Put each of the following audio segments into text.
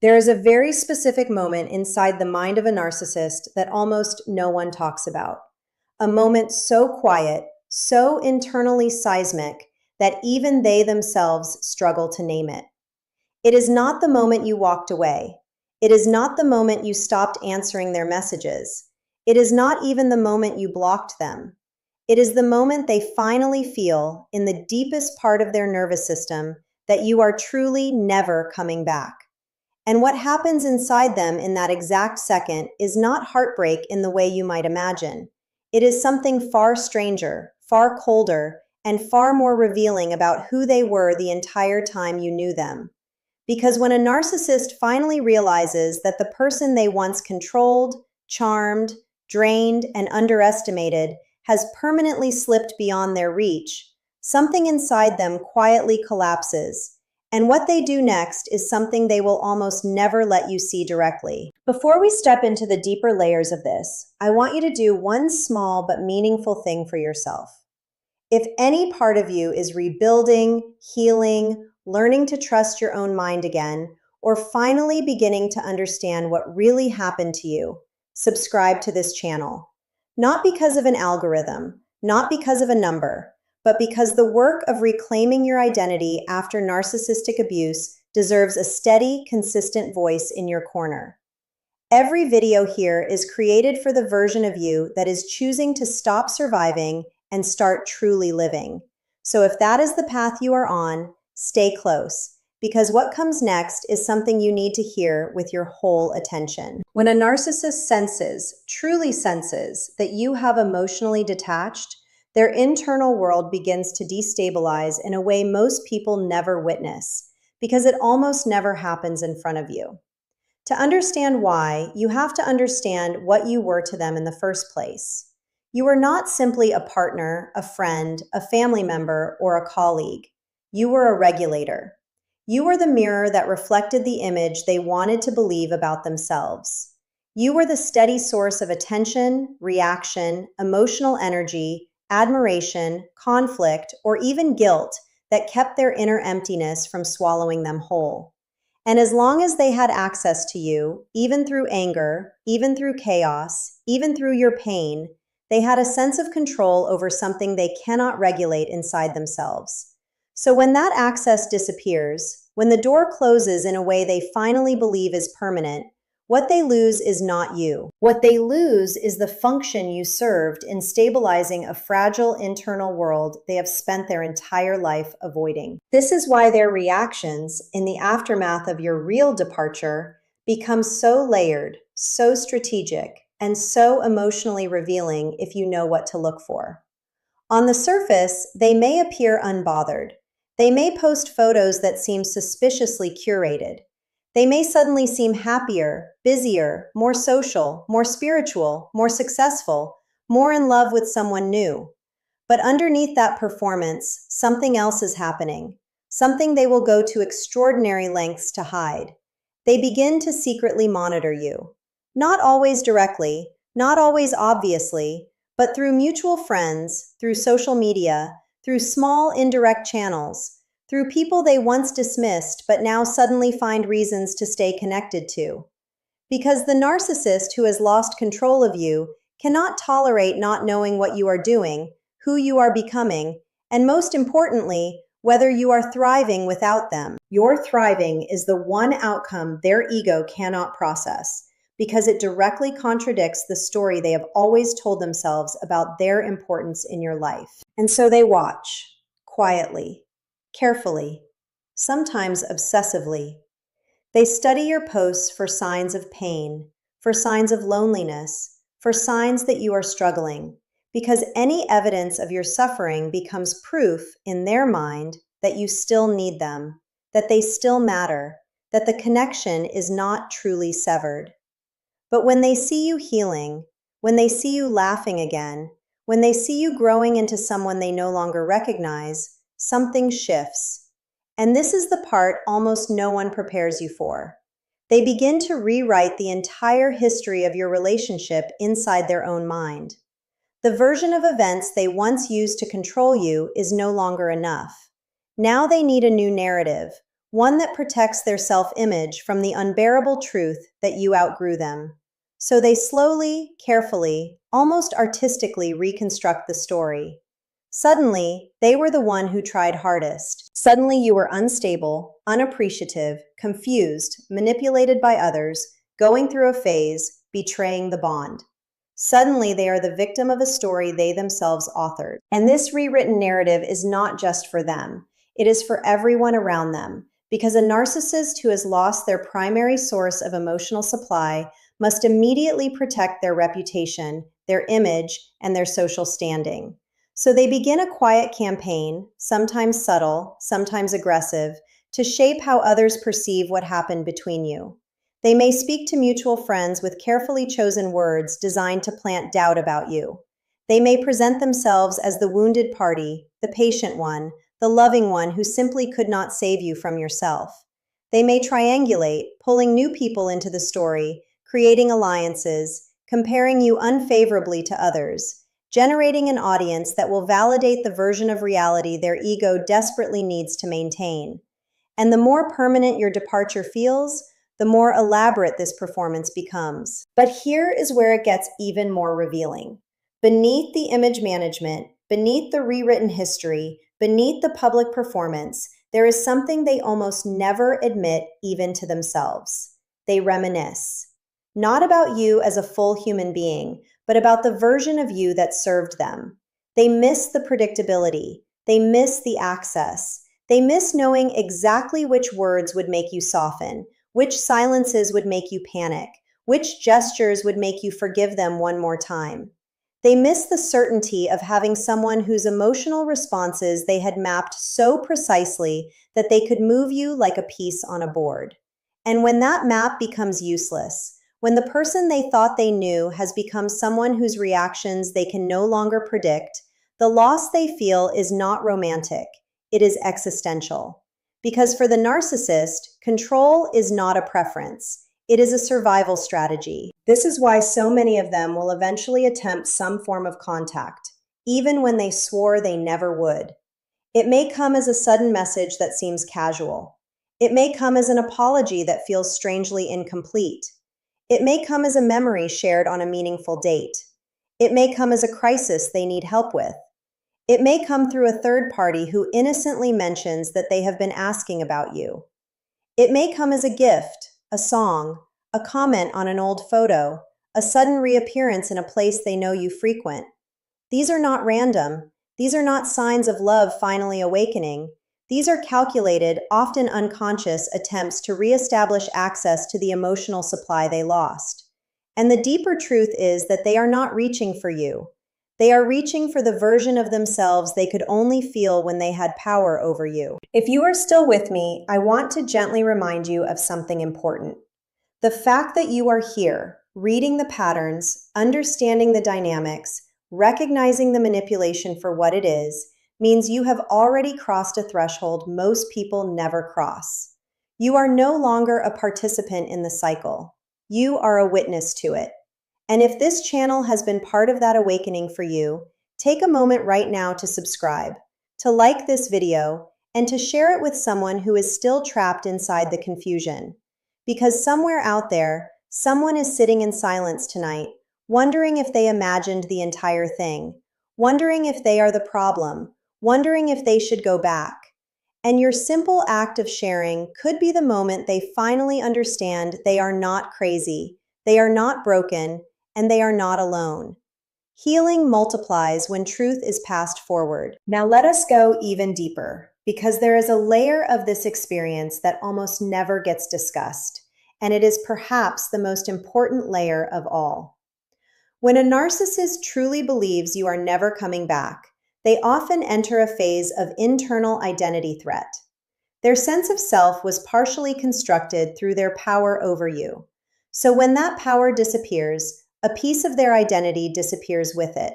There is a very specific moment inside the mind of a narcissist that almost no one talks about. A moment so quiet, so internally seismic, that even they themselves struggle to name it. It is not the moment you walked away. It is not the moment you stopped answering their messages. It is not even the moment you blocked them. It is the moment they finally feel, in the deepest part of their nervous system, that you are truly never coming back. And what happens inside them in that exact second is not heartbreak in the way you might imagine. It is something far stranger, far colder, and far more revealing about who they were the entire time you knew them. Because when a narcissist finally realizes that the person they once controlled, charmed, drained, and underestimated has permanently slipped beyond their reach, something inside them quietly collapses. And what they do next is something they will almost never let you see directly. Before we step into the deeper layers of this, I want you to do one small but meaningful thing for yourself. If any part of you is rebuilding, healing, learning to trust your own mind again, or finally beginning to understand what really happened to you, subscribe to this channel. Not because of an algorithm, not because of a number, but because the work of reclaiming your identity after narcissistic abuse deserves a steady, consistent voice in your corner. Every video here is created for the version of you that is choosing to stop surviving and start truly living. So if that is the path you are on, stay close, because what comes next is something you need to hear with your whole attention. When a narcissist truly senses, that you have emotionally detached, their internal world begins to destabilize in a way most people never witness, because it almost never happens in front of you. To understand why, you have to understand what you were to them in the first place. You were not simply a partner, a friend, a family member, or a colleague. You were a regulator. You were the mirror that reflected the image they wanted to believe about themselves. You were the steady source of attention, reaction, emotional energy, admiration, conflict, or even guilt that kept their inner emptiness from swallowing them whole. And as long as they had access to you, even through anger, even through chaos, even through your pain, they had a sense of control over something they cannot regulate inside themselves. So when that access disappears, when the door closes in a way they finally believe is permanent, what they lose is not you. What they lose is the function you served in stabilizing a fragile internal world they have spent their entire life avoiding. This is why their reactions in the aftermath of your real departure become so layered, so strategic, and so emotionally revealing if you know what to look for. On the surface, they may appear unbothered. They may post photos that seem suspiciously curated. They may suddenly seem happier, busier, more social, more spiritual, more successful, more in love with someone new. But underneath that performance, something else is happening, something they will go to extraordinary lengths to hide. They begin to secretly monitor you. Not always directly, not always obviously, but through mutual friends, through social media, through small indirect channels, through people they once dismissed but now suddenly find reasons to stay connected to. Because the narcissist who has lost control of you cannot tolerate not knowing what you are doing, who you are becoming, and most importantly, whether you are thriving without them. Your thriving is the one outcome their ego cannot process, because it directly contradicts the story they have always told themselves about their importance in your life. And so they watch, quietly, carefully, sometimes obsessively. They study your posts for signs of pain, for signs of loneliness, for signs that you are struggling, because any evidence of your suffering becomes proof in their mind that you still need them, that they still matter, that the connection is not truly severed. But when they see you healing, when they see you laughing again, when they see you growing into someone they no longer recognize, something shifts. And this is the part almost no one prepares you for. They begin to rewrite the entire history of your relationship inside their own mind. The version of events they once used to control you is no longer enough. Now they need a new narrative, one that protects their self-image from the unbearable truth that you outgrew them. So they slowly, carefully, almost artistically reconstruct the story. Suddenly, they were the one who tried hardest. Suddenly, you were unstable, unappreciative, confused, manipulated by others, going through a phase, betraying the bond. Suddenly, they are the victim of a story they themselves authored. And this rewritten narrative is not just for them. It is for everyone around them. Because a narcissist who has lost their primary source of emotional supply must immediately protect their reputation, their image, and their social standing. So they begin a quiet campaign, sometimes subtle, sometimes aggressive, to shape how others perceive what happened between you. They may speak to mutual friends with carefully chosen words designed to plant doubt about you. They may present themselves as the wounded party, the patient one, the loving one who simply could not save you from yourself. They may triangulate, pulling new people into the story, creating alliances, comparing you unfavorably to others, generating an audience that will validate the version of reality their ego desperately needs to maintain. And the more permanent your departure feels, the more elaborate this performance becomes. But here is where it gets even more revealing. Beneath the image management, beneath the rewritten history, beneath the public performance, there is something they almost never admit even to themselves. They reminisce. Not about you as a full human being, but about the version of you that served them. They miss the predictability. They miss the access. They miss knowing exactly which words would make you soften, which silences would make you panic, which gestures would make you forgive them one more time. They miss the certainty of having someone whose emotional responses they had mapped so precisely that they could move you like a piece on a board. And when that map becomes useless, when the person they thought they knew has become someone whose reactions they can no longer predict, the loss they feel is not romantic, it is existential. Because for the narcissist, control is not a preference, it is a survival strategy. This is why so many of them will eventually attempt some form of contact, even when they swore they never would. It may come as a sudden message that seems casual. It may come as an apology that feels strangely incomplete. It may come as a memory shared on a meaningful date. It may come as a crisis they need help with. It may come through a third party who innocently mentions that they have been asking about you. It may come as a gift, a song, a comment on an old photo, a sudden reappearance in a place they know you frequent. These are not random. These are not signs of love finally awakening. These are calculated, often unconscious attempts to reestablish access to the emotional supply they lost. And the deeper truth is that they are not reaching for you. They are reaching for the version of themselves they could only feel when they had power over you. If you are still with me, I want to gently remind you of something important. The fact that you are here, reading the patterns, understanding the dynamics, recognizing the manipulation for what it is, means you have already crossed a threshold most people never cross. You are no longer a participant in the cycle. You are a witness to it. And if this channel has been part of that awakening for you, take a moment right now to subscribe, to like this video, and to share it with someone who is still trapped inside the confusion. Because somewhere out there, someone is sitting in silence tonight, wondering if they imagined the entire thing, wondering if they are the problem, wondering if they should go back. And your simple act of sharing could be the moment they finally understand they are not crazy, they are not broken, and they are not alone. Healing multiplies when truth is passed forward. Now let us go even deeper, because there is a layer of this experience that almost never gets discussed, and it is perhaps the most important layer of all. When a narcissist truly believes you are never coming back, they often enter a phase of internal identity threat. Their sense of self was partially constructed through their power over you. So when that power disappears, a piece of their identity disappears with it.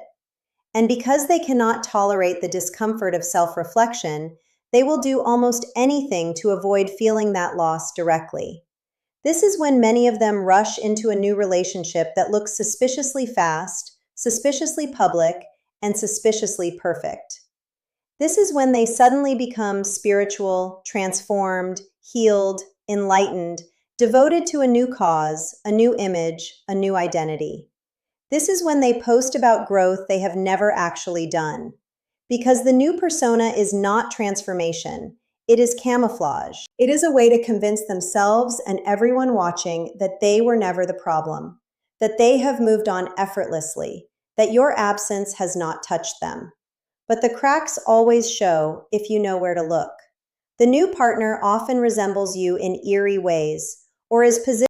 And because they cannot tolerate the discomfort of self-reflection, they will do almost anything to avoid feeling that loss directly. This is when many of them rush into a new relationship that looks suspiciously fast, suspiciously public, and suspiciously perfect. This is when they suddenly become spiritual, transformed, healed, enlightened, devoted to a new cause, a new image, a new identity. This is when they post about growth they have never actually done. Because the new persona is not transformation, it is camouflage. It is a way to convince themselves and everyone watching that they were never the problem, that they have moved on effortlessly, that your absence has not touched them. But the cracks always show if you know where to look. The new partner often resembles you in eerie ways, or is positioned